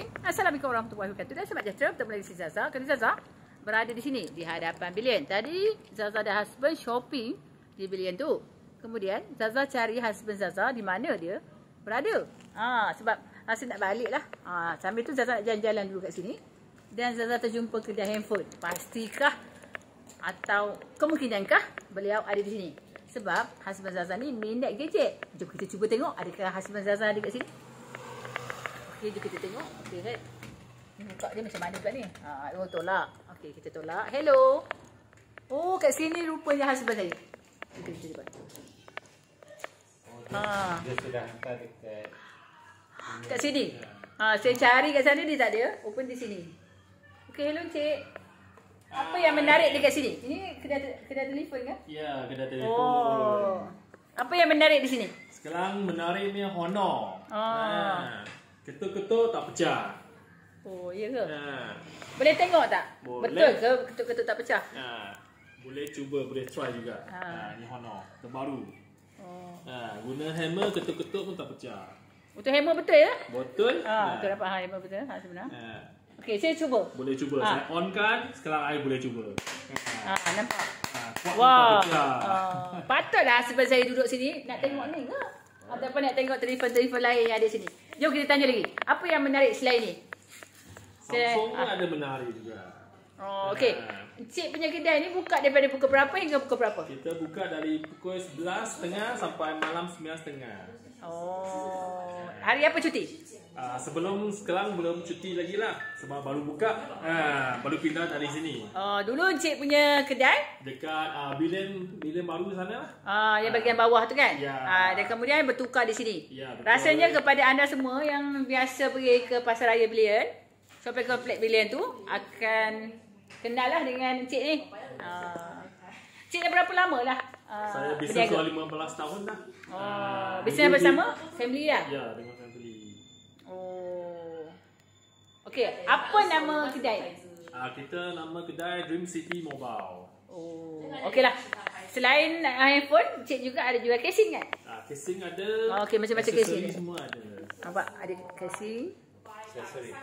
Assalamualaikum warahmatullahi wabarakatuh. Dan sahabat Jatra, bertemu lagi si Zaza. Kali Zaza berada di sini di hadapan bilion. Tadi Zaza dan husband shopping di bilion tu. Kemudian Zaza cari husband Zaza di mana dia berada. Sebab Asyik nak balik lah. Sambil tu Zaza nak jalan-jalan dulu kat sini. Dan Zaza terjumpa kedai handphone. Pastikah atau kemungkinankah beliau ada di sini? Sebab husband Zaza ni minat gadget. Jom kita cuba tengok adakah husband Zaza ada kat sini. Okey, jom kita tengok. Okey, head. Ni buka dia macam mana pula ni? Tolak. Okey, kita tolak. Hello. Oh, kat sini rupanya husband saya. Kita buat. Dia sudah hantar dekat kat sini. Saya cari kat sana dia tak ada. Open di sini. Okey, hello Cik. Apa yang menarik dekat sini? Ini kedai telefon ke? Ya, kedai telefon. Oh. Apa yang menarik di sini? Sekarang menariknya Honor. Ketuk-ketuk tak pecah. Oh, iya ke? Boleh tengok tak? Boleh. Betul ke ketuk-ketuk tak pecah? Boleh cuba, boleh try juga. Ni Honor, terbaru. Oh. Guna hammer ketuk-ketuk pun tak pecah. Betul hammer betul ya? Betul? Betul dapat hammer betul sebenar. Okey, saya cuba. Boleh cuba. Saya on kan, sekarang I boleh cuba. Nampak. Wah. Patutlah sebab saya duduk sini nak tengok ni ke? Ataupun nak tengok telefon-telefon lain yang ada sini. Jom kita tanya lagi. Apa yang menarik selain ni? Samsung pun ada menarik juga. Okey. Cik punya kedai ni buka daripada pukul berapa hingga pukul berapa? Kita buka dari pukul 11.30 sampai malam 9.30. Hari apa cuti? Sekarang belum cuti lagi lah. Sebab baru buka. Baru pindah dari sini. Dulu Cik punya kedai? Dekat bilion baru sana lah. Yang bagian bawah tu kan? Ya. Dan kemudian bertukar di sini. Ya, betul. Rasanya kepada anda semua yang biasa pergi ke Pasaraya Bilion, shopping komplek Bilion tu, akan kenal lah dengan Cik ni. Cik dah berapa lama lah? Saya bisnes sudah 15 tahun dah. Bisnes bersama? Family lah? Ya, dengan family. Okey, apa nama kedai? Kita nama kedai Dream City Mobile. Okey lah. Selain handphone, Cik juga ada jual casing kan? Casing ada. Okey, macam-macam casing. Semua ada. Nampak ada casing. Accessory.